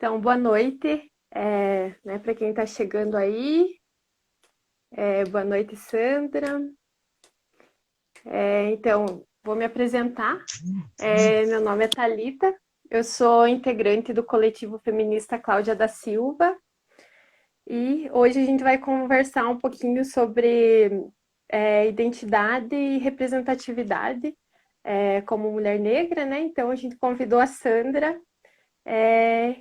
Então, boa noite, para quem está chegando aí. Boa noite, Sandra. Então, vou me apresentar. Meu nome é Thalita, eu sou integrante do coletivo feminista Cláudia da Silva e hoje a gente vai conversar um pouquinho sobre identidade e representatividade como mulher negra, né? Então, a gente convidou a Sandra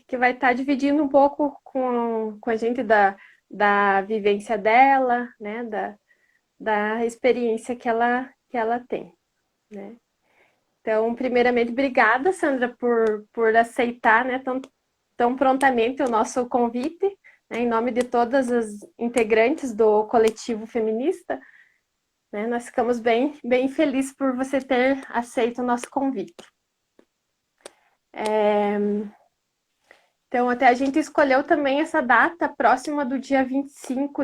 que vai estar dividindo um pouco com a gente da vivência dela, né, da experiência que ela tem, né. Então, primeiramente, obrigada, Sandra, por aceitar, né, tão prontamente o nosso convite, né, em nome de todas as integrantes do coletivo feminista, né, nós ficamos bem felizes por você ter aceito o nosso convite. Então, até a gente escolheu também essa data próxima do dia 25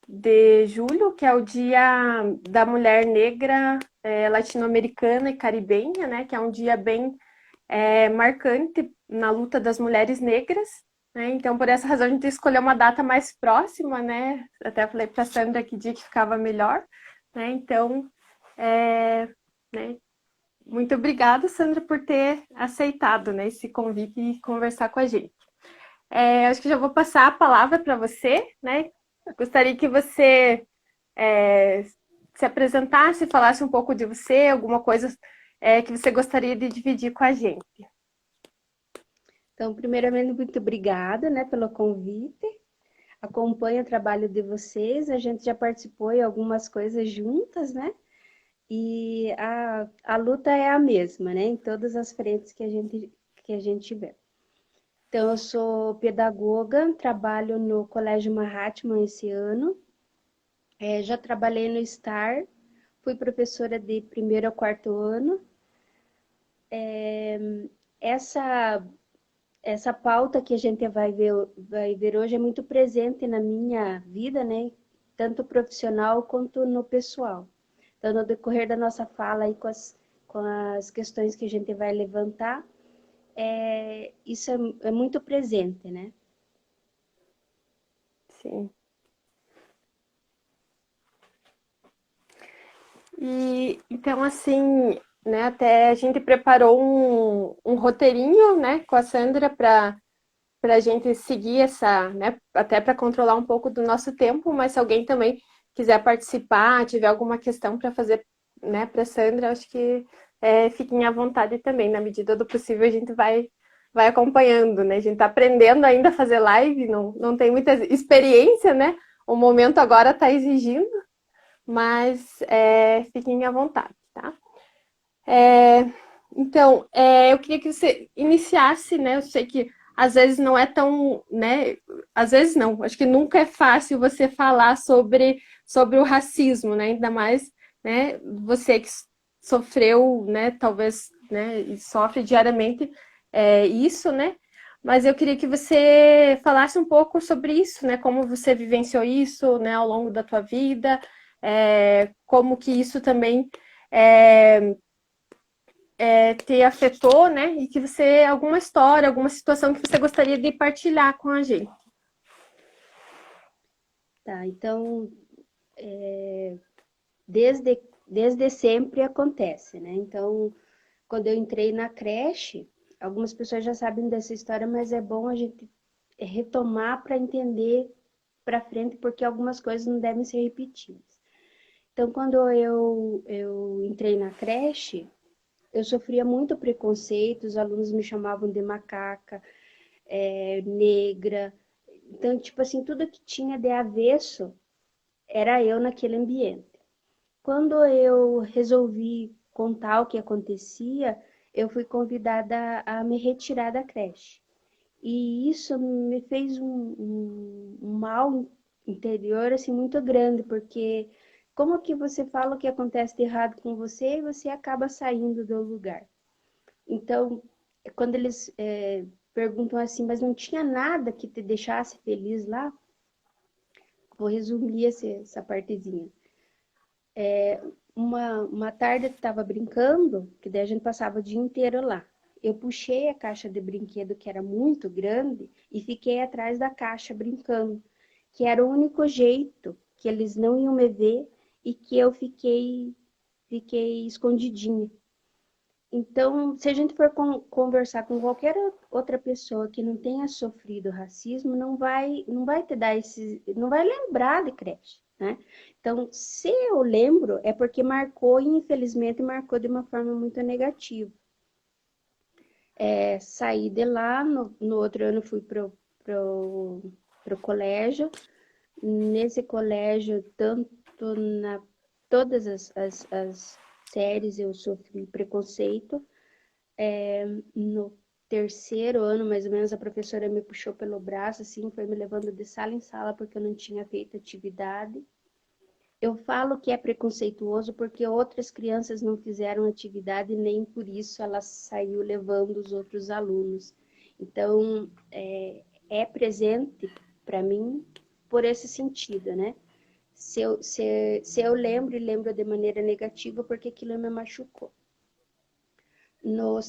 de julho, que é o Dia da Mulher Negra Latino-Americana e Caribenha, né? Que é um dia bem marcante na luta das mulheres negras. Né? Então, por essa razão, a gente escolheu uma data mais próxima, né? Até falei para a Sandra que dia que ficava melhor. Né? Então, né? Muito obrigada, Sandra, por ter aceitado, né, esse convite e conversar com a gente. Acho que já vou passar a palavra para você, né? Eu gostaria que você se apresentasse, falasse um pouco de você, alguma coisa que você gostaria de dividir com a gente. Então, primeiramente, muito obrigada, né, pelo convite. Acompanho o trabalho de vocês. A gente já participou em algumas coisas juntas, né? E a luta é a mesma, né? Em todas as frentes que a gente tiver. Então, eu sou pedagoga, trabalho no Colégio Mahatma esse ano. Já trabalhei no STAR, fui professora de primeiro ao quarto ano. Essa essa pauta que a gente vai ver hoje é muito presente na minha vida, né? Tanto profissional quanto no pessoal. Então, no decorrer da nossa fala aí com as questões que a gente vai levantar, isso é muito presente, né? Sim. E então, assim, né, até a gente preparou um roteirinho, né, com a Sandra para a gente seguir essa, né, até para controlar um pouco do nosso tempo, mas se alguém também quiser participar, tiver alguma questão para fazer, né, para Sandra, acho que fiquem à vontade também, na medida do possível a gente vai acompanhando, né, a gente está aprendendo ainda a fazer live, não tem muita experiência, né, o momento agora está exigindo, mas fiquem à vontade, tá? É, então, eu queria que você iniciasse, né? Eu sei que às vezes não é tão, né? Às vezes não, acho que nunca é fácil você falar sobre o racismo, né? Ainda mais, né? Você que sofreu, né? Talvez, né? E sofre diariamente isso, né? Mas eu queria que você falasse um pouco sobre isso, né? Como você vivenciou isso, né? Ao longo da tua vida, como que isso também é, te afetou, né? E que você, alguma história, alguma situação que você gostaria de partilhar com a gente. Tá, então, desde sempre acontece, né? Então, quando eu entrei na creche, algumas pessoas já sabem dessa história, mas é bom a gente retomar para entender para frente, porque algumas coisas não devem ser repetidas. Então, quando eu entrei na creche, eu sofria muito preconceito, os alunos me chamavam de macaca, negra. Então, tipo assim, tudo que tinha de avesso era eu naquele ambiente. Quando eu resolvi contar o que acontecia, eu fui convidada a me retirar da creche. E isso me fez um mal interior assim muito grande, porque como que você fala o que acontece de errado com você e você acaba saindo do lugar. Então, quando eles perguntam assim, mas não tinha nada que te deixasse feliz lá? Vou resumir essa partezinha. Uma tarde eu estava brincando, que daí a gente passava o dia inteiro lá. eu puxei a caixa de brinquedo, que era muito grande, e fiquei atrás da caixa brincando, que era o único jeito que eles não iam me ver e que eu fiquei escondidinha. Então, se a gente for conversar com qualquer outra pessoa que não tenha sofrido racismo, não vai te dar não vai lembrar de creche, né? Então, se eu lembro, é porque marcou e infelizmente marcou de uma forma muito negativa. Saí de lá, no outro ano fui pro colégio. Nesse colégio, tanto todas as séries eu sofri preconceito. No terceiro ano, mais ou menos, a professora me puxou pelo braço, assim, foi me levando de sala em sala porque eu não tinha feito atividade. Eu falo que é preconceituoso porque outras crianças não fizeram atividade, nem por isso ela saiu levando os outros alunos. Então, é presente para mim por esse sentido, né? Se eu lembro e lembro de maneira negativa, porque aquilo me machucou. No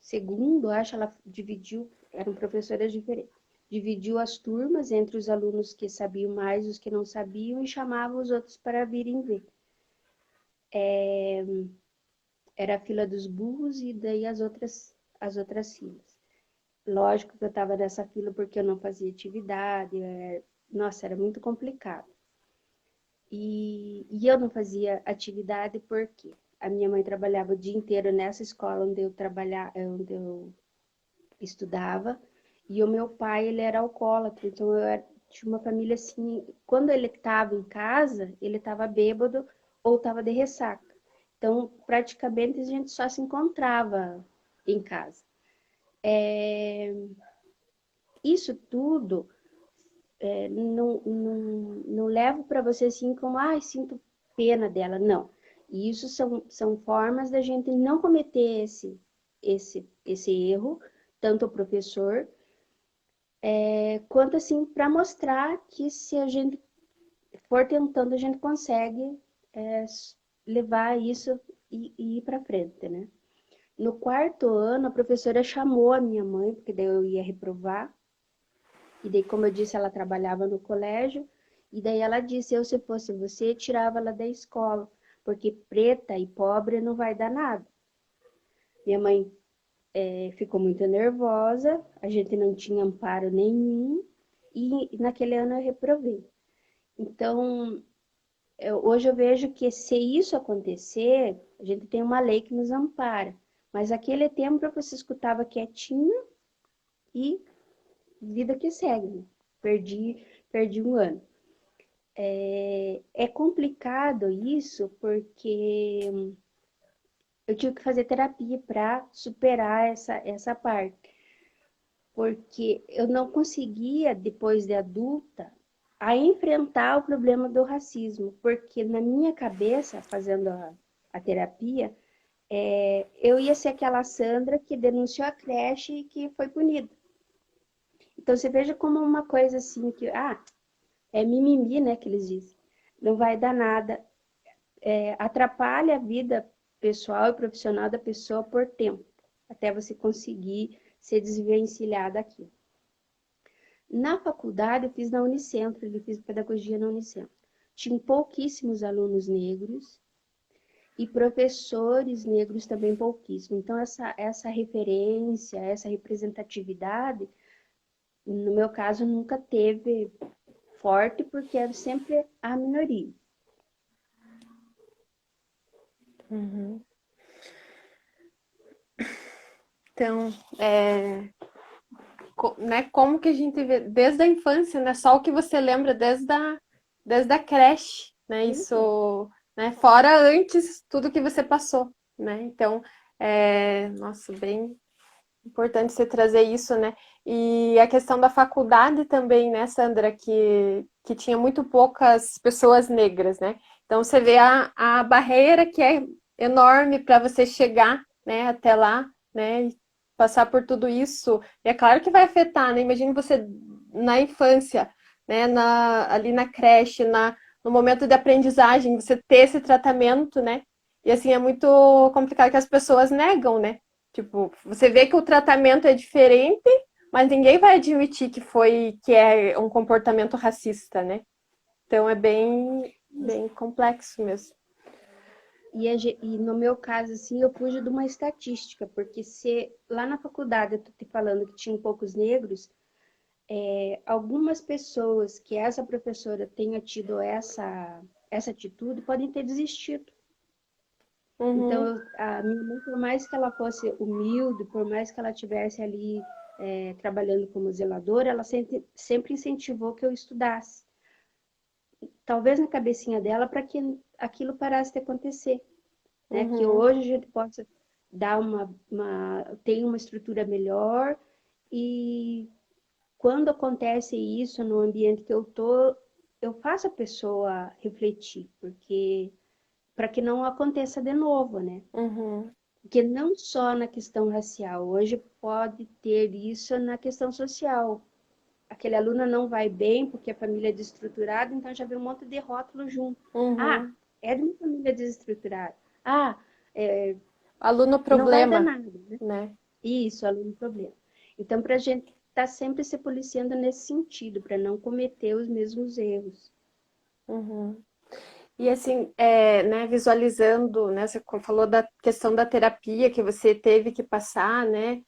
segundo, acho, ela dividiu, eram professoras diferentes, dividiu as turmas entre os alunos que sabiam mais, os que não sabiam, e chamava os outros para virem ver. Era a fila dos burros e daí as outras filas. Lógico que eu estava nessa fila porque eu não fazia atividade, nossa, era muito complicado. E eu não fazia atividade porque a minha mãe trabalhava o dia inteiro nessa escola onde eu estudava, e o meu pai, ele era alcoólatra, então tinha uma família assim, quando ele estava em casa, ele estava bêbado ou estava de ressaca. Então, praticamente a gente só se encontrava em casa. Isso tudo não levo para você assim como, sinto pena dela, não. E isso são formas da gente não cometer esse erro, tanto o professor, quanto assim, para mostrar que se a gente for tentando, a gente consegue levar isso e ir para frente, né? No quarto ano, a professora chamou a minha mãe, porque daí eu ia reprovar, e daí, como eu disse, ela trabalhava no colégio, e daí ela disse, se fosse você, tirava ela da escola, porque preta e pobre não vai dar nada. Minha mãe ficou muito nervosa, a gente não tinha amparo nenhum, e naquele ano eu reprovei. Então, hoje eu vejo que se isso acontecer, a gente tem uma lei que nos ampara, mas aquele tempo você escutava quietinho e vida que segue, né? Perdi um ano. É complicado isso porque eu tive que fazer terapia para superar essa parte. Porque eu não conseguia, depois de adulta, a enfrentar o problema do racismo. Porque na minha cabeça, fazendo a terapia, eu ia ser aquela Sandra que denunciou a creche e que foi punida. Então você veja como uma coisa assim que, é mimimi, né, que eles dizem. Não vai dar nada. Atrapalha a vida pessoal e profissional da pessoa por tempo, até você conseguir se desvencilhar daquilo. Na faculdade, eu fiz na Unicentro, eu fiz pedagogia na Unicentro. Tinha pouquíssimos alunos negros e professores negros também pouquíssimos. Então, essa referência, essa representatividade, no meu caso, nunca teve forte, porque era sempre a minoria. Uhum. Então, né, como que a gente vê desde a infância, né, só o que você lembra desde a creche, né, isso, né, fora antes tudo que você passou, né, então, nossa, bem importante você trazer isso, né, e a questão da faculdade também, né, Sandra, que tinha muito poucas pessoas negras, né, então você vê a barreira que é enorme para você chegar, né, até lá, né, passar por tudo isso, e é claro que vai afetar, né? Imagina você na infância, né? Ali na creche, no momento de aprendizagem, você ter esse tratamento, né? E assim, é muito complicado que as pessoas negam, né? Tipo, você vê que o tratamento é diferente, mas ninguém vai admitir que é um comportamento racista, né? Então é bem complexo mesmo. E no meu caso, assim, eu fujo de uma estatística, porque se lá na faculdade eu tô te falando que tinham poucos negros, algumas pessoas que essa professora tenha tido essa atitude podem ter desistido. Então, Uhum, a minha mãe, por mais que ela fosse humilde, por mais que ela tivesse ali trabalhando como zeladora, ela sempre incentivou que eu estudasse. Talvez na cabecinha dela para que aquilo parasse de acontecer, né? Que uhum, hoje a gente possa dar tem uma estrutura melhor e quando acontece isso no ambiente que eu tô, eu faço a pessoa refletir, porque para que não aconteça de novo, né? uhum, Porque não só na questão racial, hoje pode ter isso na questão social. Aquele aluno não vai bem porque a família é desestruturada, então já vem um monte de rótulo junto. Ah, uhum. é de uma família desestruturada. Ah, Aluno não vai dar problema, nada, né? né? Isso, aluno problema. Então, para a gente estar sempre se policiando nesse sentido, para não cometer os mesmos erros. Uhum. E assim, né, visualizando, né, você falou da questão da terapia que você teve que passar, né?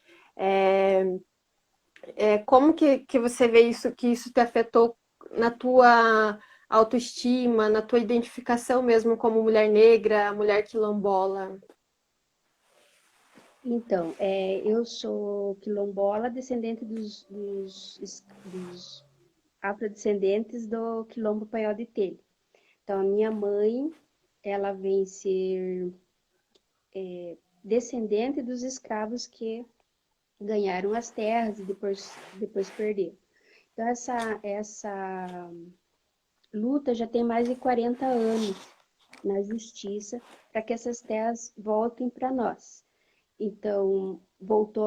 É, como que você vê isso, que isso te afetou na tua autoestima, na tua identificação mesmo como mulher negra, mulher quilombola? Então, eu sou quilombola, descendente dos afrodescendentes do Quilombo Paiol de Telho. Então, a minha mãe, ela vem ser descendente dos escravos que ganharam as terras e depois perderam. Então, essa luta já tem mais de 40 anos na justiça para que essas terras voltem para nós. Então, voltou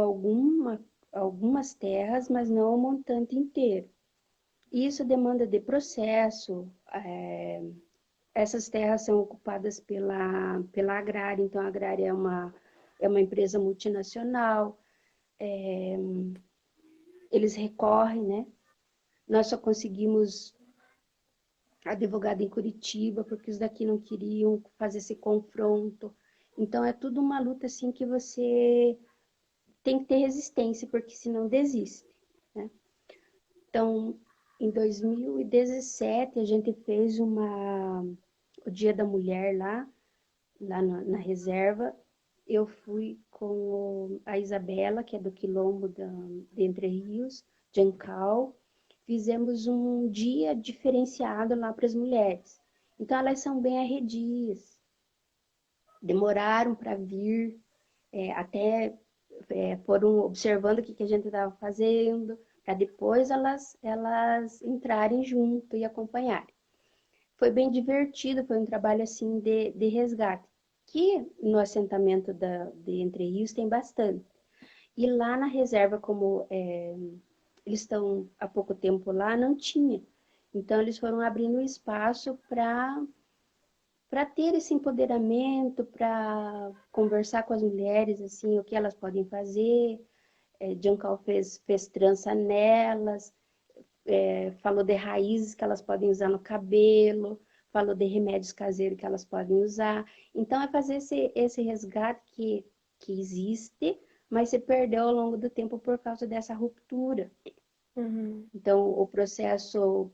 algumas terras, mas não o montante inteiro. Isso demanda de processo. Essas terras são ocupadas pela Agrária, então a Agrária é uma empresa multinacional. Eles recorrem, né? Nós só conseguimos advogado em Curitiba, porque os daqui não queriam fazer esse confronto. Então é tudo uma luta assim que você tem que ter resistência, porque senão desiste, né? Então, em 2017, a gente fez o Dia da Mulher lá na reserva. Eu fui com a Isabela, que é do Quilombo de Entre Rios, de Ancal. Fizemos um dia diferenciado lá para as mulheres. Então, elas são bem arredias, demoraram para vir, até foram observando o que a gente estava fazendo, para depois elas entrarem junto e acompanharem. Foi bem divertido, foi um trabalho assim de resgate, que no assentamento de Entre Rios tem bastante. E lá na reserva, como eles estão há pouco tempo lá, não tinha. Então eles foram abrindo espaço para ter esse empoderamento, para conversar com as mulheres, assim, o que elas podem fazer. Juncal fez trança nelas, falou de raízes que elas podem usar no cabelo, falou de remédios caseiros que elas podem usar. Então, é fazer esse resgate que existe, mas se perdeu ao longo do tempo por causa dessa ruptura. Uhum, Então, o processo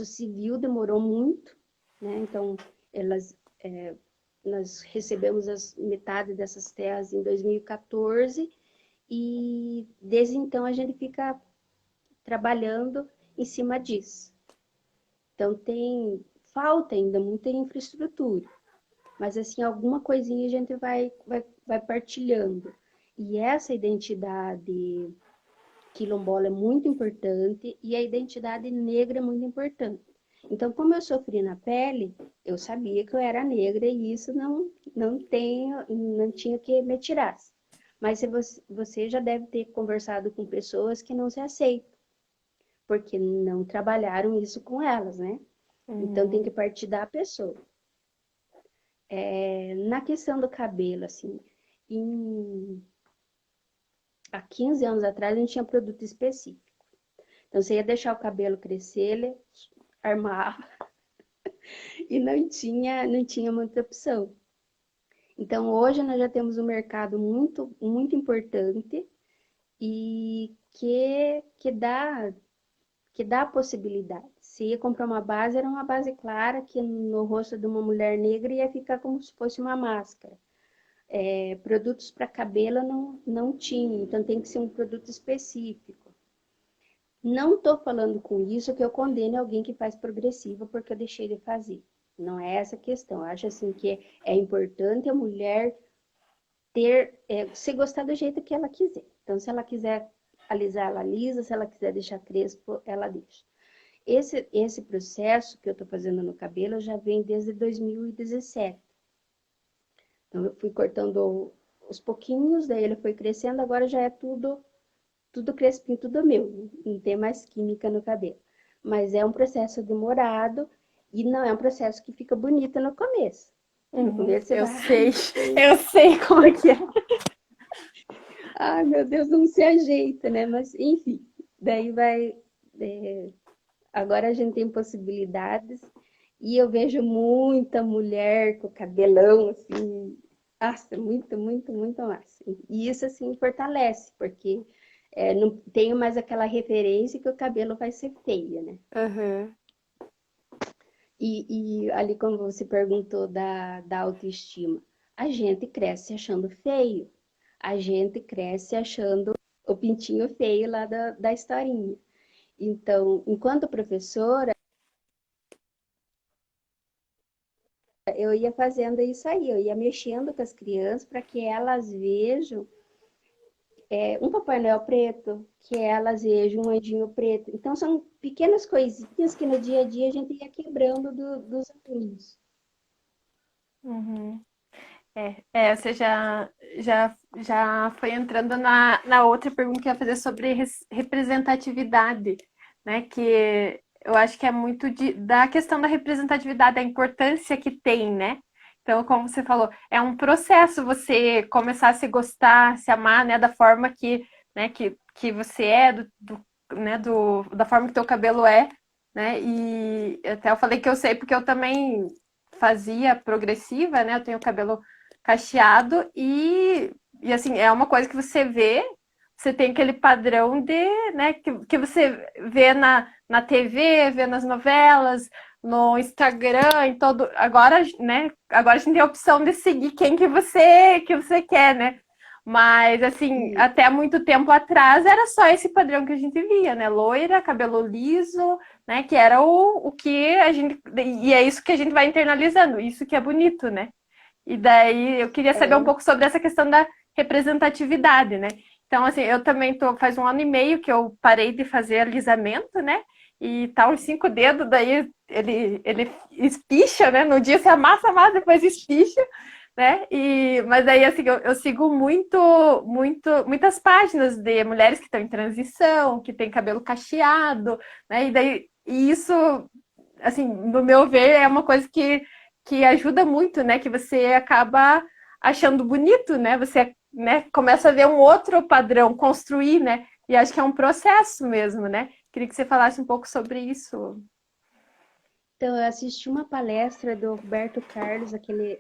civil demorou muito, né? Então, elas, nós recebemos metade dessas terras em 2014 e desde então a gente fica trabalhando em cima disso. Então, falta ainda muita infraestrutura, mas assim, alguma coisinha a gente vai partilhando. E essa identidade quilombola é muito importante e a identidade negra é muito importante. Então, como eu sofri na pele, eu sabia que eu era negra e isso não tinha que me tirar. Mas você já deve ter conversado com pessoas que não se aceitam, porque não trabalharam isso com elas, né? Então tem uhum, que partir da pessoa. Na questão do cabelo, assim, em... há 15 anos atrás não tinha produto específico. Então você ia deixar o cabelo crescer, ele armava e não tinha muita opção. Então hoje nós já temos um mercado muito, muito importante e que dá a possibilidade. Se ia comprar uma base, era uma base clara que no rosto de uma mulher negra ia ficar como se fosse uma máscara. Produtos para cabelo não tinha, então tem que ser um produto específico. Não estou falando com isso que eu condene alguém que faz progressiva porque eu deixei de fazer. Não é essa a questão. Eu acho assim que é importante a mulher se gostar do jeito que ela quiser. Então, se ela quiser alisar, ela alisa, se ela quiser deixar crespo, ela deixa. Esse processo que eu estou fazendo no cabelo já vem desde 2017. Então, eu fui cortando os pouquinhos, daí ele foi crescendo, agora já é tudo crespinho, tudo meu. Não tem mais química no cabelo. Mas é um processo demorado e não é um processo que fica bonito no começo. No começo você Eu vai, ai sei, meu Deus, eu sei como é que é. ai meu Deus, não se ajeita, né? Mas enfim, daí vai. é, Agora a gente tem possibilidades e eu vejo muita mulher com cabelão assim, nossa, muito, muito, muito massa. E isso assim fortalece, porque não tenho mais aquela referência que o cabelo vai ser feia, né? Uhum. E ali, como você perguntou da autoestima, a gente cresce achando feio, a gente cresce achando o pintinho feio lá da historinha. Então, enquanto professora, eu ia fazendo isso aí, eu ia mexendo com as crianças para que elas vejam um Papai Noel preto, que elas vejam um anjinho preto. Então, são pequenas coisinhas que no dia a dia a gente ia quebrando dos alunos. Uhum. Você já foi entrando na outra pergunta que eu ia fazer sobre representatividade, né? Que eu acho que é muito da questão da representatividade, a importância que tem, né? Então, como você falou, é um processo você começar a se gostar, se amar, né? Da forma que você é, né? Da forma que teu cabelo é, né? E até eu falei que eu sei porque eu também fazia progressiva, né? Eu tenho cabelo cacheado e assim, é uma coisa que você vê, você tem aquele padrão né, que você vê na TV, vê nas novelas, no Instagram, em todo. Agora, né? Agora a gente tem a opção de seguir quem que você quer, né? Mas, assim, E até muito tempo atrás era só esse padrão que a gente via, né? Loira, cabelo liso, né? Que era o que a gente. E é isso que a gente vai internalizando, isso que é bonito, né? E daí eu queria saber um é, pouco sobre essa questão da representatividade, né? Então, assim, eu também faz 1 ano e meio que eu parei de fazer alisamento, né? E tá uns 5 dedos, daí ele espicha, né? No dia você amassa, amassa, depois espicha, né? Mas aí, assim, eu sigo muitas páginas de mulheres que estão em transição, que tem cabelo cacheado, né? E isso, assim, no meu ver, é uma coisa que ajuda muito, né? Que você acaba achando bonito, né? Você, né, começa a ver um outro padrão, construir, né? E acho que é um processo mesmo, né? Queria que você falasse um pouco sobre isso. então, eu assisti uma palestra do Roberto Carlos, aquele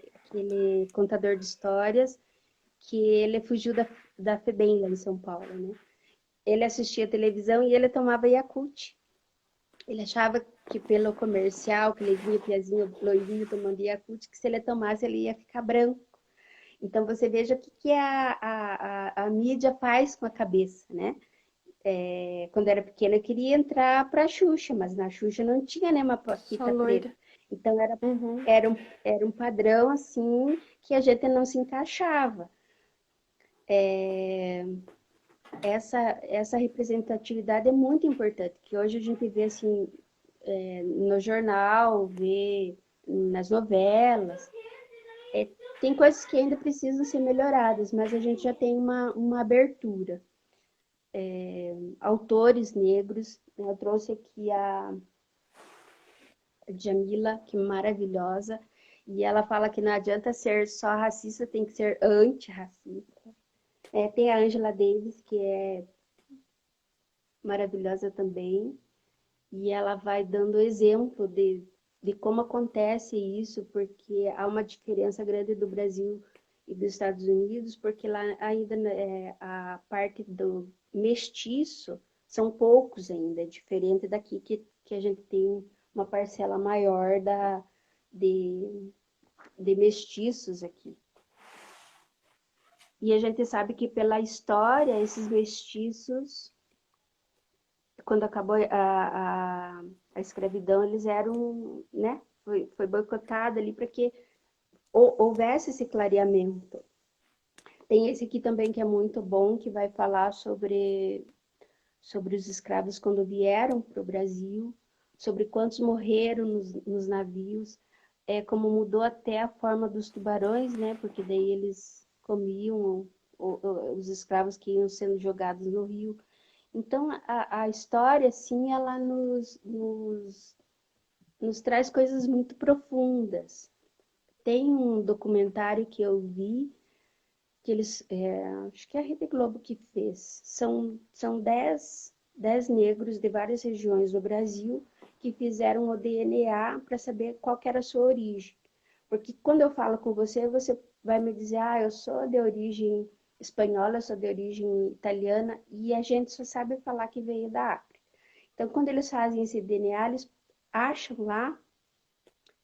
contador de histórias, que ele fugiu da FEBEM lá em São Paulo, né? Ele assistia televisão e ele tomava Yakult. Ele achava que pelo comercial, que ele via piazinho, loirinho tomando Yakult, que se ele tomasse ele ia ficar branco. Então você veja o que a mídia faz com a cabeça, né? Quando era pequena eu queria entrar para a Xuxa, mas na Xuxa não tinha nenhuma Só paquita preta. loira. Então Uhum. era um padrão assim que a gente não se encaixava. Essa representatividade é muito importante, que hoje a gente vê assim no jornal, vê nas novelas. Tem coisas que ainda precisam ser melhoradas, mas a gente já tem uma abertura. Autores negros, eu trouxe aqui a Jamila, que é maravilhosa, E ela fala que não adianta ser só racista, tem que ser antirracista. Tem a Angela Davis, que é maravilhosa também, e ela vai dando exemplo de como acontece isso, porque há uma diferença grande do Brasil e dos Estados Unidos, porque lá ainda a parte do mestiço são poucos ainda, é diferente daqui que a gente tem uma parcela maior de, de mestiços aqui. E a gente sabe que pela história, esses mestiços, quando acabou a escravidão, eles eram, né? Foi boicotado ali para que houvesse esse clareamento. Tem esse aqui também que é muito bom, que vai falar sobre os escravos quando vieram para o Brasil, sobre quantos morreram nos navios, como mudou até a forma dos tubarões, né? Porque daí eles comiam os escravos que iam sendo jogados no rio. Então, a história, sim, ela nos traz coisas muito profundas. Tem um documentário que eu vi, que eles, acho que é a Rede Globo que fez, são 10 negros de várias regiões do Brasil que fizeram o DNA para saber qual que era a sua origem. Porque quando eu falo com você, você vai me dizer, eu sou de origem espanhola, eu sou de origem italiana, e a gente só sabe falar que veio da África. Então, quando eles fazem esse DNA, eles acham lá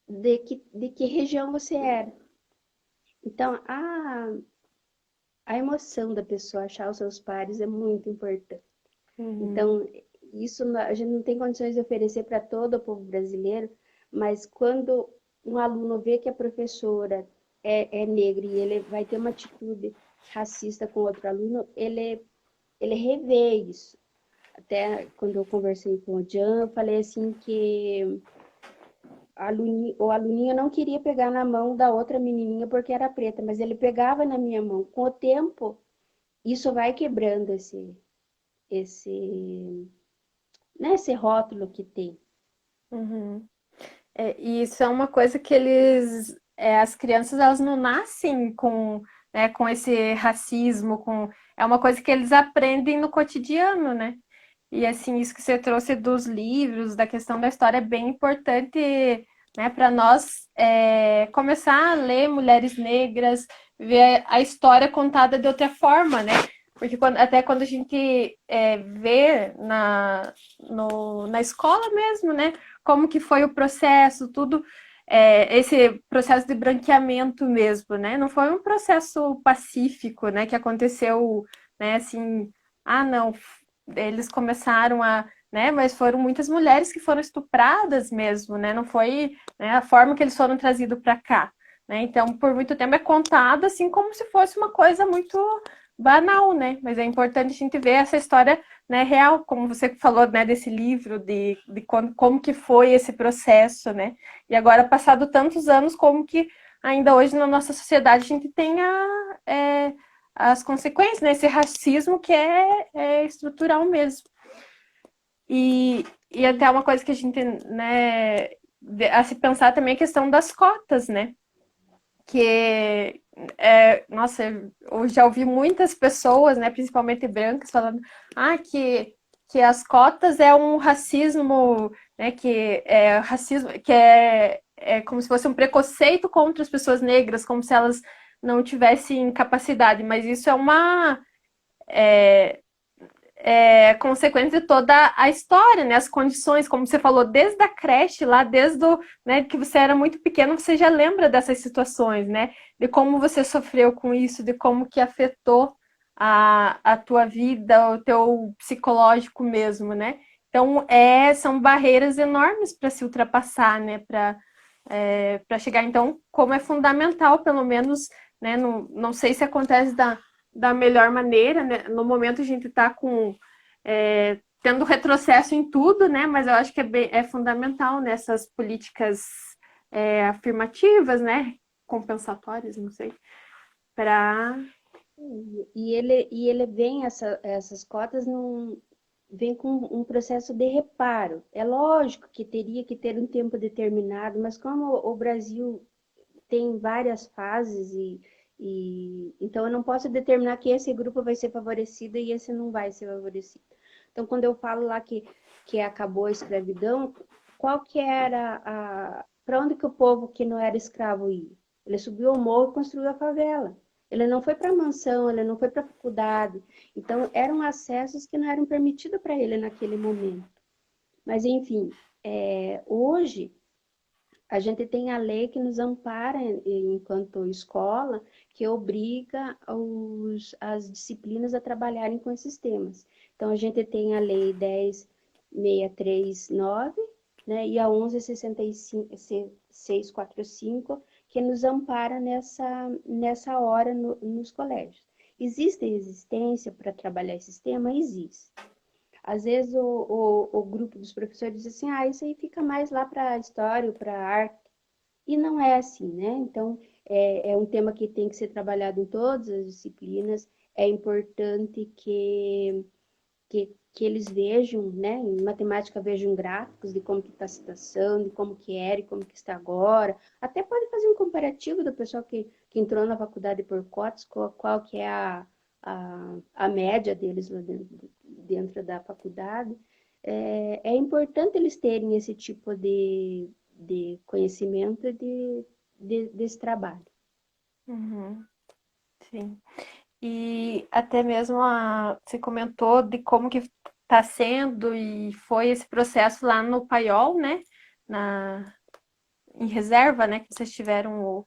de que região você era. Então, a emoção da pessoa achar os seus pares é muito importante. Uhum. Então, isso a gente não tem condições de oferecer para todo o povo brasileiro, mas quando um aluno vê que a professora é negra e ele vai ter uma atitude racista com outro aluno, ele revê isso. Até quando eu conversei com o Jean, eu falei assim que o aluninho não queria pegar na mão da outra menininha porque era preta, mas ele pegava na minha mão. Com o tempo, isso vai quebrando esse, né, esse rótulo que tem. Uhum. E isso é uma coisa que as crianças, elas não nascem com, né, com esse racismo, é uma coisa que eles aprendem no cotidiano, né? E assim, isso que você trouxe dos livros, da questão da história, é bem importante, né, para nós começar a ler Mulheres Negras, ver a história contada de outra forma, né? Porque até quando a gente vê na escola mesmo, né? Como que foi o processo, tudo, esse processo de branqueamento mesmo, né? Não foi um processo pacífico, né? Que aconteceu, né? Assim, não, eles começaram né? Mas foram muitas mulheres que foram estupradas mesmo, né? Não foi, né, a forma que eles foram trazidos para cá, né? Então, por muito tempo é contado assim como se fosse uma coisa muito banal, né? Mas é importante a gente ver essa história, né, real, como você falou, né, desse livro, de como que foi esse processo, né? E agora, passado tantos anos, como que ainda hoje na nossa sociedade a gente tem as consequências, né? Esse racismo que é estrutural mesmo. E até uma coisa que a gente, né, a se pensar também é a questão das cotas, né? Que nossa, eu já ouvi muitas pessoas, né, principalmente brancas, falando que as cotas é um racismo, né, que é racismo, que é como se fosse um preconceito contra as pessoas negras, como se elas não tivessem capacidade, mas isso é uma consequência de toda a história, né? As condições, como você falou, desde a creche, lá desde né, que você era muito pequeno, você já lembra dessas situações, né? De como você sofreu com isso, de como que afetou a tua vida, o teu psicológico mesmo, né? Então, são barreiras enormes para se ultrapassar, né? Para chegar. Então, como é fundamental, pelo menos, né? Não sei se acontece da melhor maneira, né? No momento a gente está tendo retrocesso em tudo, né? Mas eu acho que é fundamental nessas políticas afirmativas, né? Compensatórias, não sei, para. E ele vem, essas cotas vem com um processo de reparo. É lógico que teria que ter um tempo determinado, mas como o Brasil tem várias fases e então eu não posso determinar que esse grupo vai ser favorecido e esse não vai ser favorecido. Então, quando eu falo lá que acabou a escravidão, qual que era para onde que o povo que não era escravo ia? Ele subiu ao morro e construiu a favela. Ele não foi para a mansão, ele não foi para a faculdade. Então, eram acessos que não eram permitidos para ele naquele momento. Mas, enfim, hoje a gente tem a lei que nos ampara enquanto escola, que obriga as disciplinas a trabalharem com esses temas. Então, a gente tem a lei 10.639, né, e a 11.645, que nos ampara nessa hora nos colégios. Existe resistência para trabalhar esse tema? Existe. Às vezes o grupo dos professores diz assim, isso aí fica mais lá para história, para arte. E não é assim, né? Então, é um tema que tem que ser trabalhado em todas as disciplinas. É importante que eles vejam, né? Em matemática vejam gráficos de como que está a situação, de como que era e como que está agora. Até pode fazer um comparativo do pessoal que entrou na faculdade por cotas, qual que é a média deles lá dentro da faculdade. É importante eles terem esse tipo de conhecimento desse trabalho. Uhum, sim. E até mesmo você comentou de como que está sendo e foi esse processo lá no Paiol, né? Na, em reserva, né? Que vocês tiveram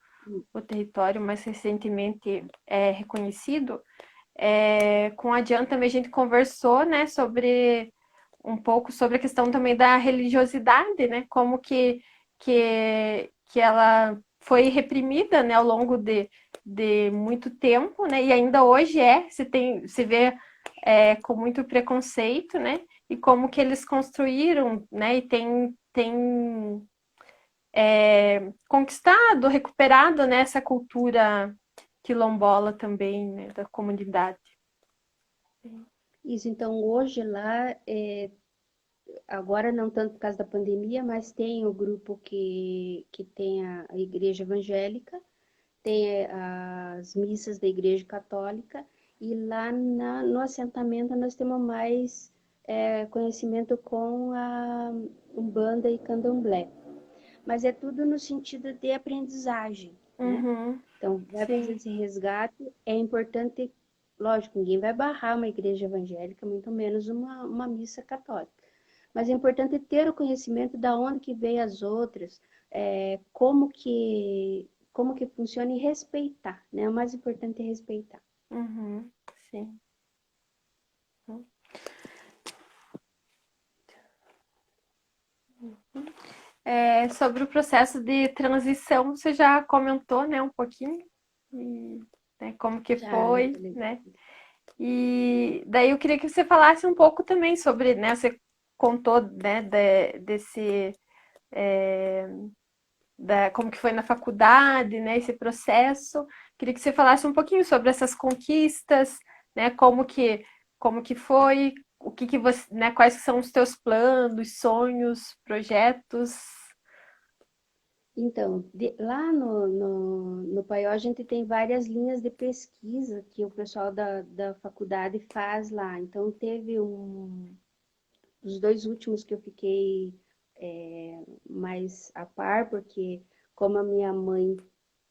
o território mais recentemente reconhecido. Com a Diana também a gente conversou, né? Sobre um pouco sobre a questão também da religiosidade, né? Como que ela foi reprimida, né, ao longo de muito tempo, né? E ainda hoje se vê com muito preconceito, né? E como que eles construíram, né? E tem conquistado, recuperado, né, essa cultura quilombola também, né, da comunidade. Isso, então hoje lá, agora não tanto por causa da pandemia, mas tem o grupo que tem a igreja evangélica, tem as missas da igreja católica, e lá no assentamento nós temos mais conhecimento com a Umbanda e Candomblé. Mas é tudo no sentido de aprendizagem, né? Uhum, Então, vai fazer sim. esse resgate, é importante, lógico, ninguém vai barrar uma igreja evangélica, muito menos uma missa católica. Mas é importante ter o conhecimento da onde que veio as outras, como que funciona e respeitar, né? O mais importante é respeitar. Uhum, sim. Sobre o processo de transição, você já comentou, né, um pouquinho, e, né, como que Já foi, falei. né? E daí eu queria que você falasse um pouco também sobre, né, você contou, né, desse, é, como que foi na faculdade, né, esse processo. Queria que você falasse um pouquinho sobre essas conquistas, né, como que foi, o que você, né, quais são os teus planos, sonhos, projetos. Então, lá no Paió a gente tem várias linhas de pesquisa que o pessoal da faculdade faz lá. Então, teve os dois últimos que eu fiquei mais a par, porque como a minha mãe,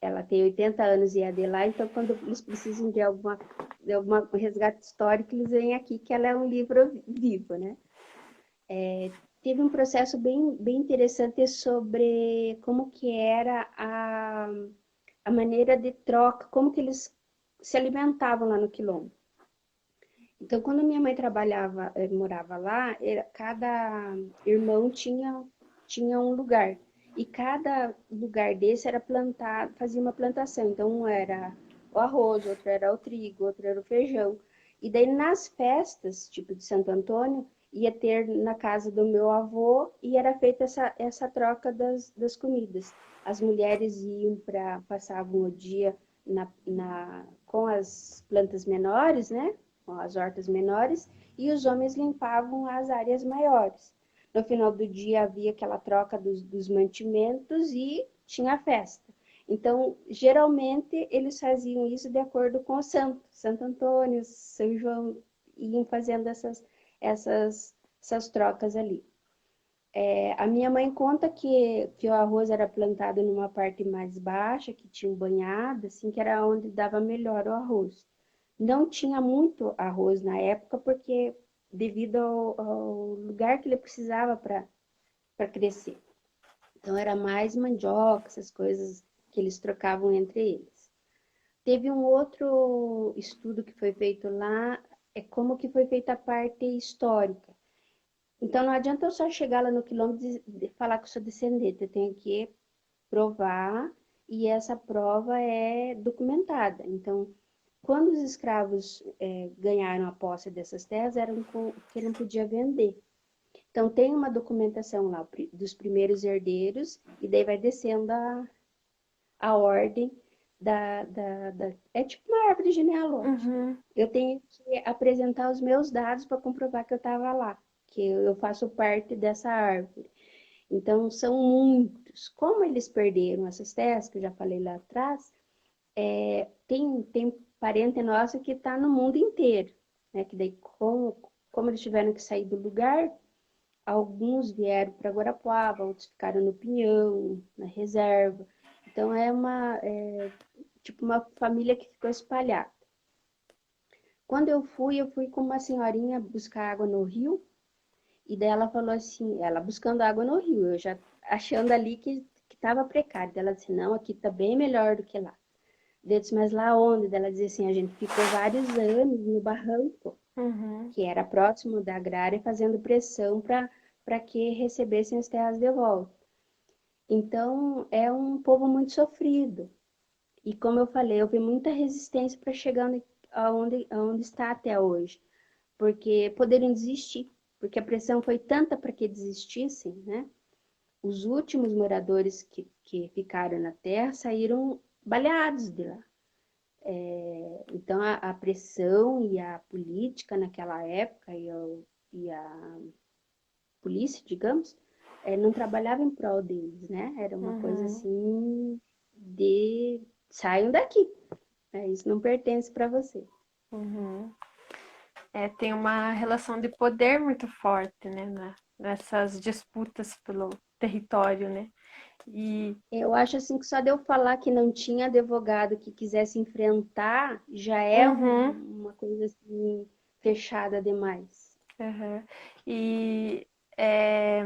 ela tem 80 anos e é de lá, então quando eles precisam de alguma resgate histórico, eles vêm aqui, que ela é um livro vivo, né? Teve um processo bem, bem interessante sobre como que era a maneira de troca, como que eles se alimentavam lá no Quilombo. Então, quando minha mãe trabalhava, morava lá, cada irmão tinha um lugar. E cada lugar desse era plantado, fazia uma plantação. Então, um era o arroz, outro era o trigo, outro era o feijão. E daí, nas festas, tipo de Santo Antônio, ia ter na casa do meu avô e era feita essa troca das comidas. As mulheres passavam o dia com as plantas menores, né? Com as hortas menores, e os homens limpavam as áreas maiores. No final do dia havia aquela troca dos mantimentos e tinha a festa. Então, geralmente, eles faziam isso de acordo com o santo, Santo Antônio, São João, iam fazendo essas trocas ali. A minha mãe conta que o arroz era plantado numa parte mais baixa, que tinha um banhado, assim, que era onde dava melhor o arroz. Não tinha muito arroz na época, porque devido ao lugar que ele precisava para crescer. Então era mais mandioca, essas coisas que eles trocavam entre eles. Teve um outro estudo que foi feito lá, é como que foi feita a parte histórica. Então não adianta eu só chegar lá no quilômetro e falar que eu sou descendente, eu tenho que provar e essa prova é documentada. Então, quando os escravos ganharam a posse dessas terras, eram que não podia vender. Então, tem uma documentação lá dos primeiros herdeiros, e daí vai descendo a ordem É tipo uma árvore genealógica. Uhum, Eu tenho que apresentar os meus dados para comprovar que eu estava lá, que eu faço parte dessa árvore. Então, são muitos. Como eles perderam essas terras, que eu já falei lá atrás, tem parente nosso que está no mundo inteiro, né? Que daí, como eles tiveram que sair do lugar, alguns vieram para Guarapuava, outros ficaram no Pinhão, na reserva. Então tipo uma família que ficou espalhada. Quando eu fui com uma senhorinha buscar água no rio, e daí ela falou assim, ela buscando água no rio, eu já achando ali que estava precário. Daí ela disse, não, aqui está bem melhor do que lá. Daí eu disse, mas lá onde? Daí ela dizia assim, a gente ficou vários anos no barranco, uhum, que era próximo da agrária, fazendo pressão para que recebessem as terras de volta. Então, é um povo muito sofrido. E como eu falei, houve muita resistência para chegar aonde está até hoje. Porque poderiam desistir. Porque a pressão foi tanta para que desistissem, né? Os últimos moradores que ficaram na terra saíram baleados de lá. Então, a pressão e a política naquela época e a polícia, digamos, não trabalhava em prol deles, né? Era uma coisa uhum, assim de saiam daqui, né? Isso não pertence para você. uhum. Tem uma relação de poder muito forte, né, nessas disputas pelo território, né? E Eu acho assim que só de eu falar que não tinha advogado que quisesse enfrentar já é uhum, uma coisa assim fechada demais. uhum. E é,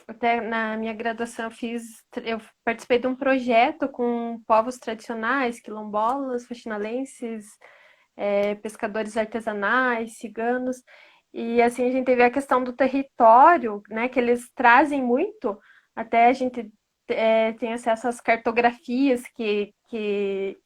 até na minha graduação eu participei de um projeto com povos tradicionais, quilombolas, faxinalenses, pescadores artesanais, ciganos, e assim a gente vê a questão do território, né, que eles trazem muito, até a gente tem acesso às cartografias que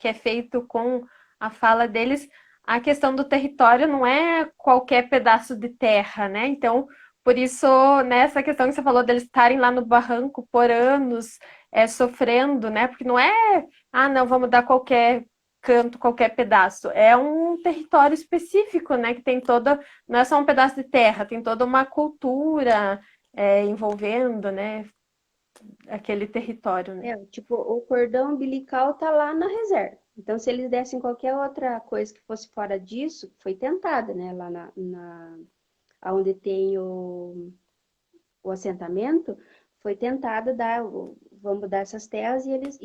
é feito com a fala deles. A questão do território não é qualquer pedaço de terra, né? Então, por isso, nessa questão que você falou deles estarem lá no barranco por anos, sofrendo, né? Porque não é, ah, não, vamos dar qualquer canto, qualquer pedaço. É um território específico, né? Que tem toda, não é só um pedaço de terra, tem toda uma cultura envolvendo, né? Aquele território, né? Tipo, o cordão umbilical tá lá na reserva. Então, se eles dessem qualquer outra coisa que fosse fora disso, foi tentada, né? Lá onde tem o assentamento, foi tentado vamos dar essas terras e eles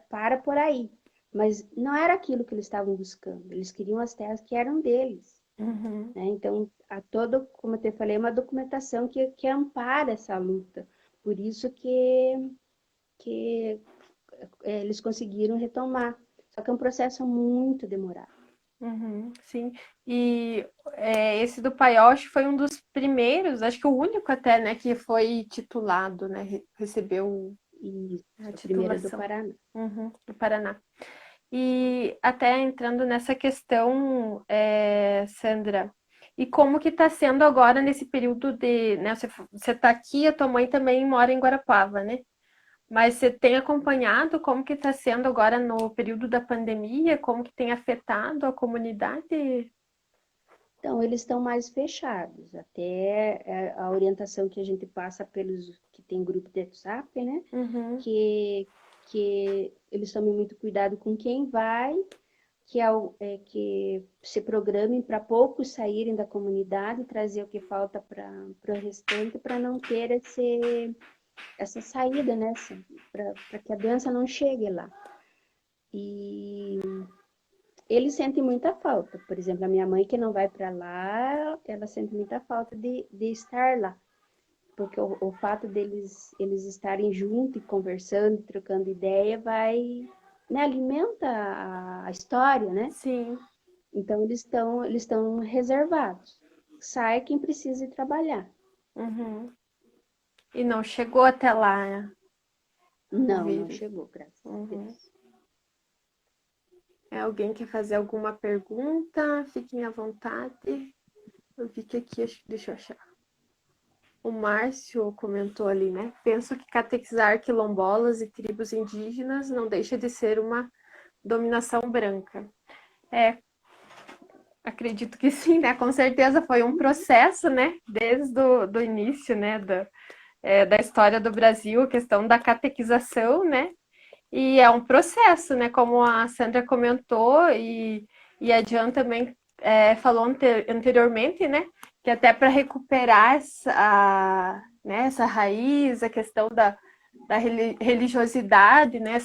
para por aí. Mas não era aquilo que eles estavam buscando. Eles queriam as terras que eram deles. Uhum, Né? Então, como eu te falei, uma documentação que ampara essa luta. Por isso que eles conseguiram retomar. Só que é um processo muito demorado. uhum, sim. E esse do Paiol foi um dos primeiros, acho que o único até, né, que foi titulado, né? Recebeu a Isso, a primeira do titulação. Paraná. Uhum, do Paraná. E até entrando nessa questão, Sandra, e como que está sendo agora nesse período de, né, você está aqui, a tua mãe também mora em Guarapuava, né? Mas você tem acompanhado como que está sendo agora no período da pandemia, como que tem afetado a comunidade? Então, eles estão mais fechados. Até a orientação que a gente passa pelos que tem grupo de WhatsApp, né? Uhum, Que que eles tomem muito cuidado com quem vai, que se programem para poucos saírem da comunidade, trazer o que falta para o restante, para não ter essa saída, né? Para que a doença não chegue lá. E eles sentem muita falta. Por exemplo, a minha mãe, que não vai para lá, ela sente muita falta de estar lá. Porque o fato eles estarem juntos, conversando, trocando ideia, vai, né, alimenta a história, né? Sim. Então eles estão reservados. Sai quem precisa ir trabalhar. Uhum. E não chegou até lá, né, o Não, não vírus. chegou, graças a Uhum. Deus. Alguém quer fazer alguma pergunta? Fiquem à vontade. Eu vi que aqui, deixa eu achar. O Márcio comentou ali, né? Penso que catequizar quilombolas e tribos indígenas não deixa de ser uma dominação branca. É, acredito que sim, né? Com certeza foi um processo, né? Desde do início, né? Da história do Brasil, a questão da catequização, né? E é um processo, né? Como a Sandra comentou e a Jan também falou anteriormente, né? Que até para recuperar essa raiz, a questão da religiosidade, né?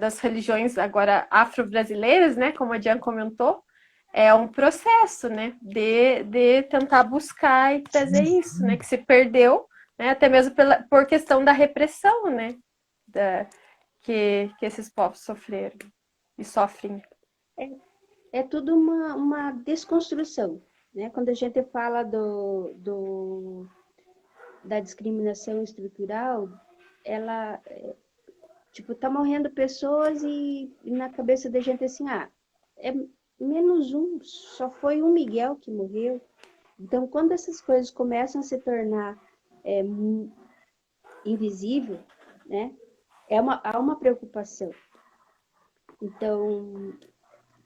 Das religiões agora afro-brasileiras, né? Como a Jan comentou, é um processo, né? De tentar buscar e trazer isso, né? Que se perdeu, né? Até mesmo por questão da repressão, né? Que esses povos sofreram e sofrem. É tudo uma desconstrução, né? Quando a gente fala da discriminação estrutural, ela, tipo, tá morrendo pessoas e na cabeça da gente assim, é menos um, só foi um Miguel que morreu. Então, quando essas coisas começam a se tornar é, invisível, né? Há uma preocupação. Então,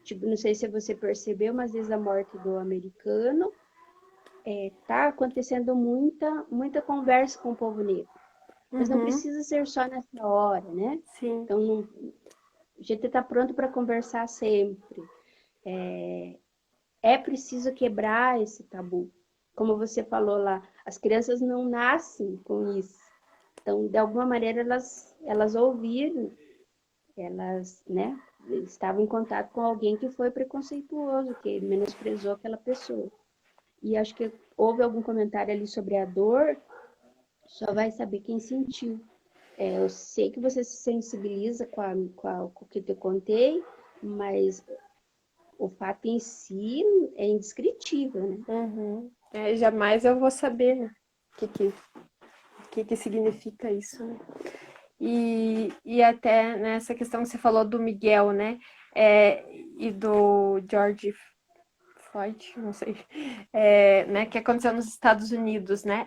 tipo, não sei se você percebeu, mas desde a morte do americano, tá acontecendo muita conversa com o povo negro. Mas não Uhum, precisa ser só nessa hora, né? sim. Então, a gente está pronto para conversar sempre. É preciso quebrar esse tabu. Como você falou lá, as crianças não nascem com isso. Então, de alguma maneira, elas ouviram, elas, né, estavam em contato com alguém que foi preconceituoso, que menosprezou aquela pessoa. E acho que houve algum comentário ali sobre a dor, só vai saber quem sentiu. Eu sei que você se sensibiliza com o que eu contei, mas o fato em si é indescritível, né? Uhum. Jamais eu vou saber, né? O que significa isso, né? E até nessa questão que você falou do Miguel, né? E do George Floyd, não sei, né, que aconteceu nos Estados Unidos, né?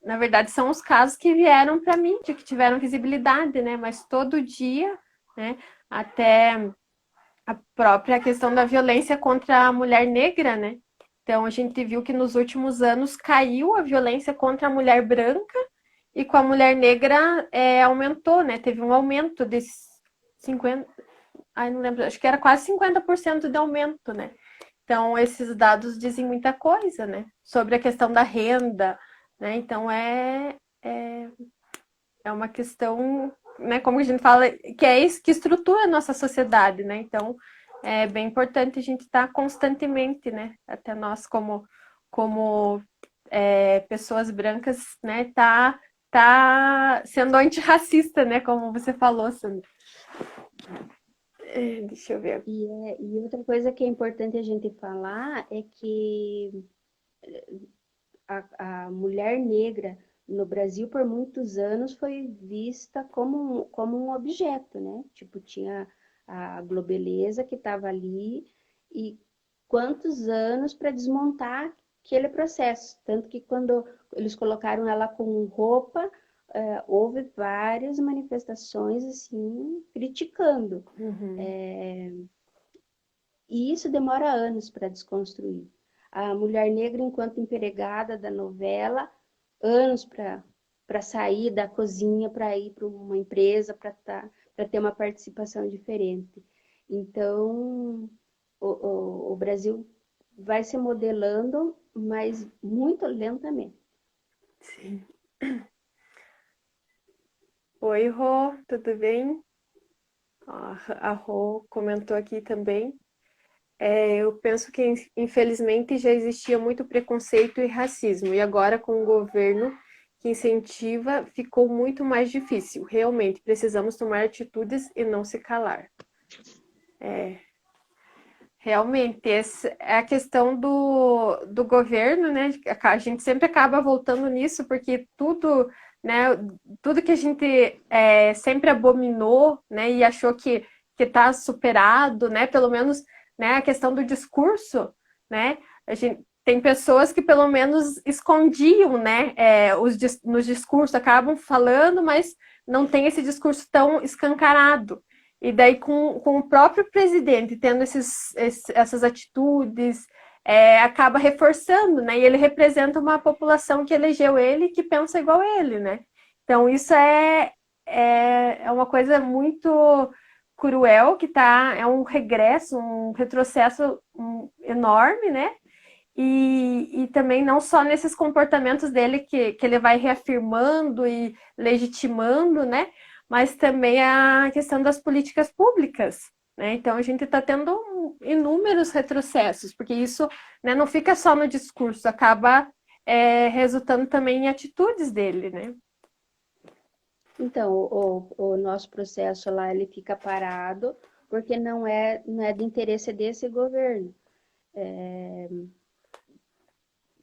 Na verdade, são os casos que vieram para a mídia, que tiveram visibilidade, né? Mas todo dia, né? Até a própria questão da violência contra a mulher negra, né? Então a gente viu que nos últimos anos caiu a violência contra a mulher branca e com a mulher negra aumentou, né? Teve um aumento de 50, ai não lembro, acho que era quase 50% de aumento, né? Então esses dados dizem muita coisa, né? Sobre a questão da renda, né? Então é uma questão, né, como a gente fala, que é isso que estrutura a nossa sociedade, né? Então, é bem importante a gente estar constantemente, né, até nós como pessoas brancas, né, tá sendo antirracista, né, como você falou, Sandra. Deixa eu ver. E outra coisa que é importante a gente falar é que a mulher negra no Brasil por muitos anos foi vista como um objeto, né? Tipo, tinha a Globeleza que estava ali e quantos anos para desmontar aquele processo. Tanto que quando eles colocaram ela com roupa, houve várias manifestações assim, criticando. Uhum. E isso demora anos para desconstruir. A mulher negra, enquanto empregada da novela, anos para sair da cozinha para ir para uma empresa para ter uma participação diferente. Então, o Brasil vai se modelando, mas muito lentamente. Sim. Oi, Rô, tudo bem? Ó, a Rô comentou aqui também. Eu penso que, infelizmente, já existia muito preconceito e racismo, e agora, com o governo que incentiva, ficou muito mais difícil. Realmente, precisamos tomar atitudes e não se calar. Realmente, essa é a questão do governo, né? A gente sempre acaba voltando nisso, porque tudo, né, tudo que a gente sempre abominou, né, e achou que está superado, né? Pelo menos, né, a questão do discurso, né? A gente, tem pessoas que pelo menos escondiam, né, nos discursos, acabam falando, mas não tem esse discurso tão escancarado. E daí, com o próprio presidente tendo essas atitudes, acaba reforçando, né? E ele representa uma população que elegeu ele que pensa igual a ele, né? Então, isso é uma coisa muito cruel, que é um regresso, um retrocesso enorme, né? E também não só nesses comportamentos dele que ele vai reafirmando e legitimando, né? Mas também a questão das políticas públicas, né? Então a gente está tendo inúmeros retrocessos, porque isso, né, não fica só no discurso, acaba resultando também em atitudes dele, né? Então, o nosso processo lá ele fica parado porque não é de interesse desse governo.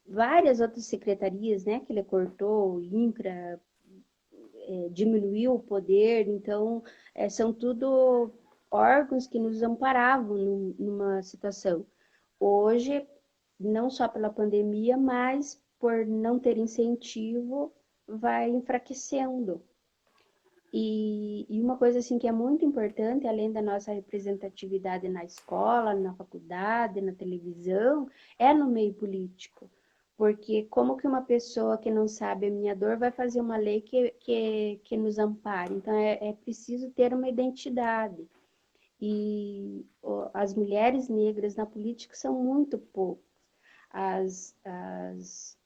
Várias outras secretarias, né, que ele cortou, o INCRA, diminuiu o poder, então são tudo órgãos que nos amparavam numa situação. Hoje, não só pela pandemia, mas por não ter incentivo, vai enfraquecendo. E uma coisa assim que é muito importante, além da nossa representatividade na escola, na faculdade, na televisão, é no meio político. Porque como que uma pessoa que não sabe a minha dor vai fazer uma lei que nos ampare? Então é preciso ter uma identidade. E as mulheres negras na política são muito poucas. As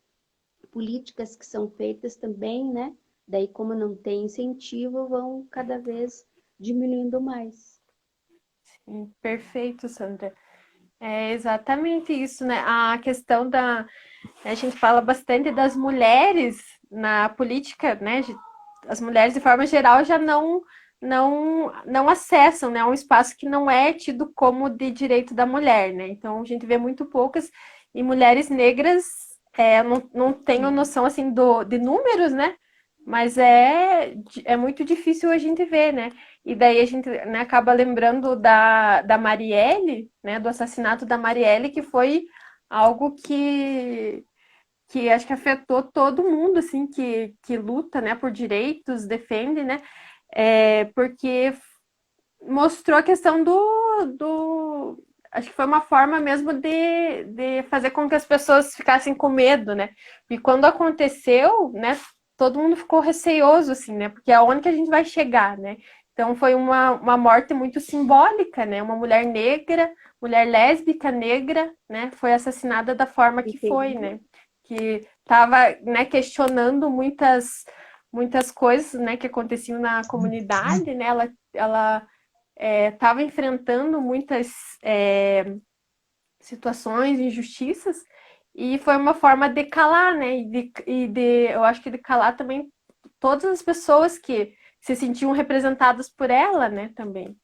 políticas que são feitas também, né? Daí, como não tem incentivo, vão cada vez diminuindo mais. Sim, perfeito, Sandra. É exatamente isso, né? A questão a gente fala bastante das mulheres na política, né? As mulheres, de forma geral, já não acessam, né? Um espaço que não é tido como de direito da mulher, né? Então, a gente vê muito poucas, e mulheres negras, não tenho noção, assim, de números, né? Mas é muito difícil a gente ver, né? E daí a gente, né, acaba lembrando da Marielle, né? Do assassinato da Marielle, que foi algo que acho que afetou todo mundo, assim, que luta, né, por direitos, defende, né, porque mostrou a questão acho que foi uma forma mesmo de fazer com que as pessoas ficassem com medo, né, e quando aconteceu, né, todo mundo ficou receoso, assim, né, porque aonde que a gente vai chegar, né, então foi uma morte muito simbólica, né, uma mulher negra, mulher lésbica negra, né, foi assassinada da forma que foi, Entende? né, que estava, né, questionando muitas coisas, né, que aconteciam na comunidade, né, ela estava enfrentando muitas situações, injustiças, e foi uma forma de calar, né, eu acho que de calar também todas as pessoas que se sentiam representadas por ela, né, também.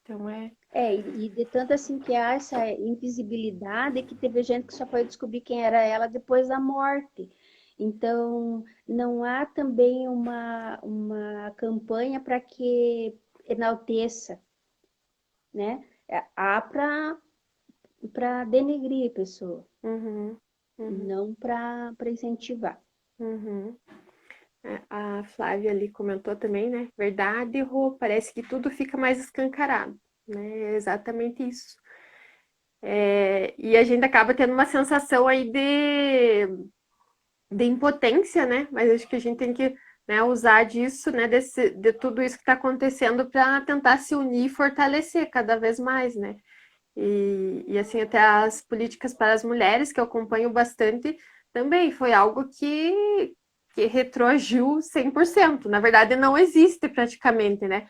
Então E de tanto assim que há essa invisibilidade que teve gente que só foi descobrir quem era ela depois da morte. Então, não há também uma campanha para que enalteça, né? Há para denegrir a pessoa, uhum, uhum, não para incentivar. uhum. A Flávia ali comentou também, né? Verdade, Rô, parece que tudo fica mais escancarado, né? É exatamente isso. E a gente acaba tendo uma sensação aí de impotência, né? Mas acho que a gente tem que, né, usar disso, né, de tudo isso que está acontecendo para tentar se unir e fortalecer cada vez mais, né? E assim, até as políticas para as mulheres, que eu acompanho bastante, também foi algo que retroagiu 100%. Na verdade, não existe praticamente, né?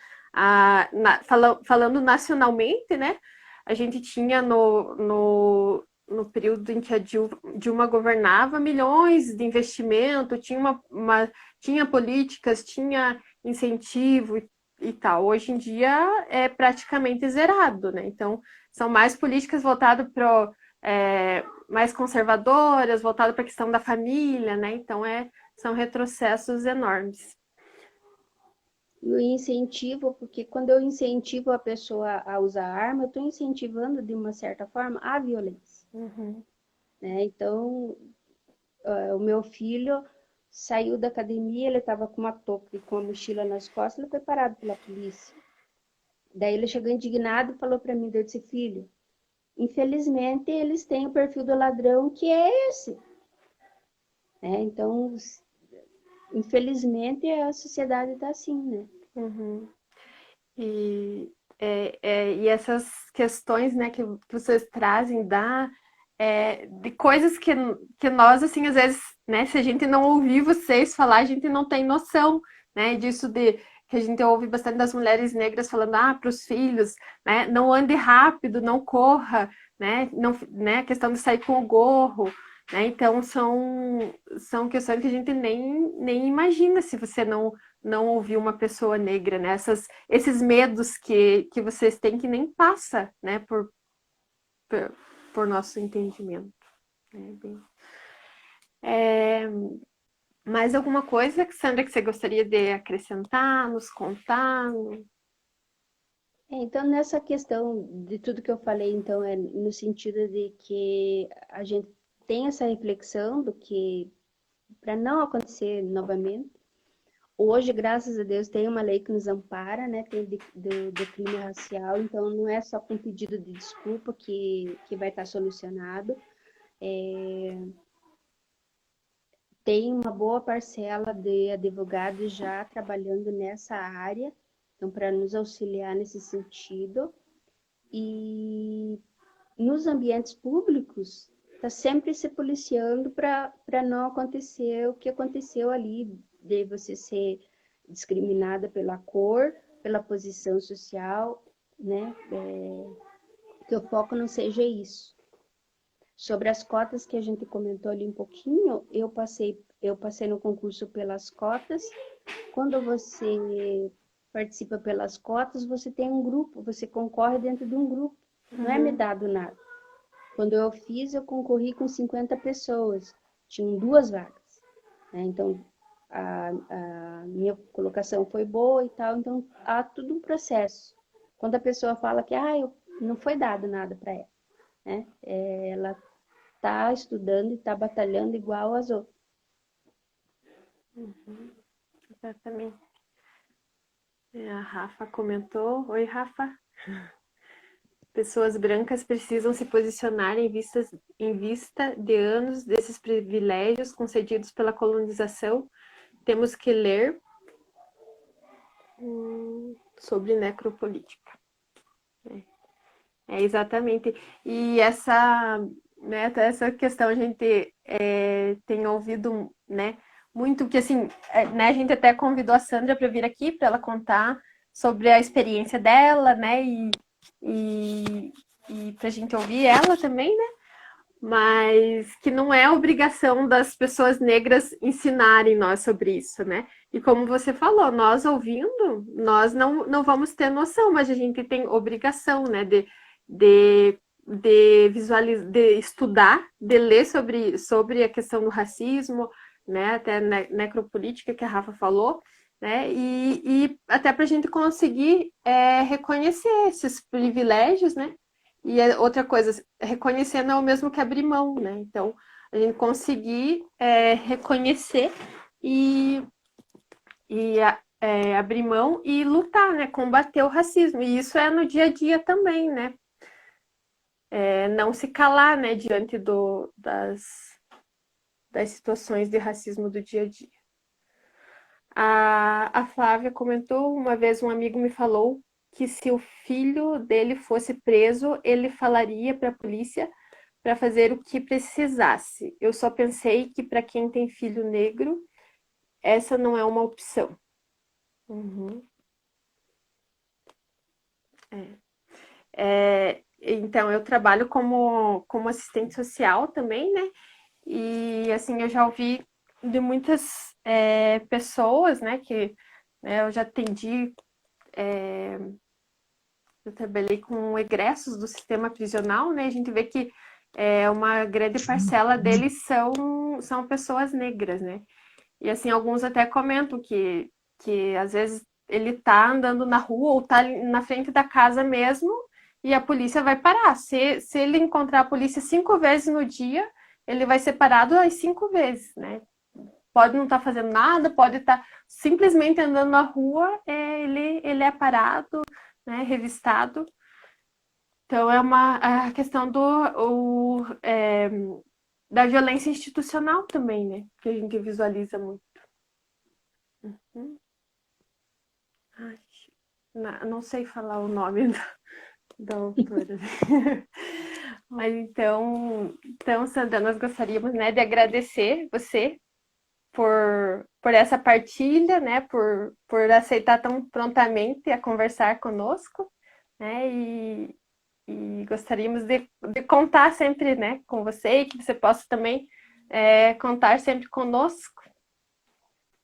Falando nacionalmente, né? A gente tinha no período em que a Dilma governava milhões de investimento, tinha políticas, tinha incentivo e tal. Hoje em dia é praticamente zerado, né? Então, são mais políticas voltadas para mais conservadoras, voltadas para a questão da família, né? Então, são retrocessos enormes. E o incentivo, porque quando eu incentivo a pessoa a usar arma, eu estou incentivando, de uma certa forma, a violência, Uhum. né? Então, o meu filho saiu da academia, ele estava com uma touca e com a mochila nas costas, ele foi parado pela polícia. Daí ele chegou indignado e falou para mim, eu disse, filho, infelizmente eles têm o perfil do ladrão que é esse, né? Então, infelizmente a sociedade está assim, né? Uhum. E, e essas questões, né, que vocês trazem de coisas que nós, assim, às vezes, né, se a gente não ouvir vocês falar, a gente não tem noção, né, disso que a gente ouve bastante das mulheres negras falando, para os filhos, né, não ande rápido, não corra, né, não, né, a questão de sair com o gorro, né, então são questões que a gente nem imagina se você não ouvir uma pessoa negra, né? Esses medos que vocês têm que nem passa, né? Por, por nosso entendimento. Né? É, mais alguma coisa, Sandra, que você gostaria de acrescentar, nos contar? Então, nessa questão de tudo que eu falei, então, é no sentido de que a gente tem essa reflexão do que, para não acontecer novamente, hoje, graças a Deus, tem uma lei que nos ampara, né? Tem do crime racial, então não é só com pedido de desculpa que vai estar solucionado. Tem uma boa parcela de advogados já trabalhando nessa área, então, para nos auxiliar nesse sentido. E nos ambientes públicos, está sempre se policiando para não acontecer o que aconteceu ali, de você ser discriminada pela cor, pela posição social, né? Que o foco não seja isso. Sobre as cotas que a gente comentou ali um pouquinho, eu passei no concurso pelas cotas. Quando você participa pelas cotas, você tem um grupo, você concorre dentro de um grupo. Não é me Uhum, dado nada. Quando eu fiz, eu concorri com 50 pessoas. Tinham 2 vagas, né? Então, a minha colocação foi boa e tal. Então, há tudo um processo. Quando a pessoa fala que não foi dado nada para ela, né? Ela está estudando e está batalhando igual as outras. exatamente. A Rafa comentou. Oi, Rafa. Pessoas brancas precisam se posicionar em vista de anos desses privilégios concedidos pela colonização. Temos que ler sobre necropolítica. Exatamente. E essa questão a gente tem ouvido, né, muito que assim, né, a gente até convidou a Sandra para vir aqui para ela contar sobre a experiência dela, né, e, e para a gente ouvir ela também, né, mas que não é obrigação das pessoas negras ensinarem nós sobre isso, né? E como você falou, nós ouvindo, nós não vamos ter noção, mas a gente tem obrigação, né, de, de visualizar, de estudar, de ler sobre a questão do racismo, né, até necropolítica que a Rafa falou, né, e até para a gente conseguir reconhecer esses privilégios, né, e outra coisa, reconhecer não é o mesmo que abrir mão, né? Então, a gente conseguir reconhecer e, abrir mão e lutar, né? Combater o racismo. E isso é no dia a dia também, né? Não se calar, né? Diante das situações de racismo do dia a dia. A Flávia comentou, uma vez um amigo me falou que se o filho dele fosse preso, ele falaria para a polícia para fazer o que precisasse. Eu só pensei que para quem tem filho negro, essa não é uma opção. Uhum. Então, eu trabalho como assistente social também, né? E assim, eu já ouvi de muitas pessoas, né, que eu já atendi, eu trabalhei com egressos do sistema prisional, né? A gente vê que uma grande parcela deles são pessoas negras, né? E assim, alguns até comentam que às vezes ele tá andando na rua ou tá na frente da casa mesmo e a polícia vai parar. Se ele encontrar a polícia 5 vezes no dia, ele vai ser parado as 5 vezes, né? Pode não estar fazendo nada, pode estar simplesmente andando na rua, ele é parado, né, revistado. Então é a questão da violência institucional também, né? Que a gente visualiza muito. Hum. Ai, não sei falar o nome da autora. Mas então, Sandra, nós gostaríamos, né, de agradecer você por essa partilha, né, por aceitar tão prontamente a conversar conosco, né, e gostaríamos de contar sempre, né, com você e que você possa também contar sempre conosco.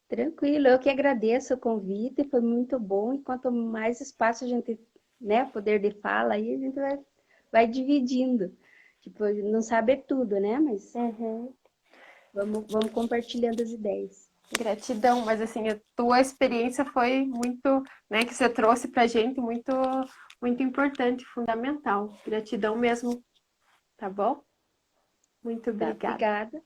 Tranquilo, eu que agradeço o convite, foi muito bom. E quanto mais espaço a gente, né, poder de fala, aí a gente vai dividindo. Tipo, a gente não sabe tudo, né? Mas Uhum. vamos compartilhando as ideias. Gratidão, mas assim, a tua experiência foi muito, né, que você trouxe pra gente, muito, muito importante, fundamental. Gratidão mesmo, tá bom? Muito Tá, obrigada. obrigada.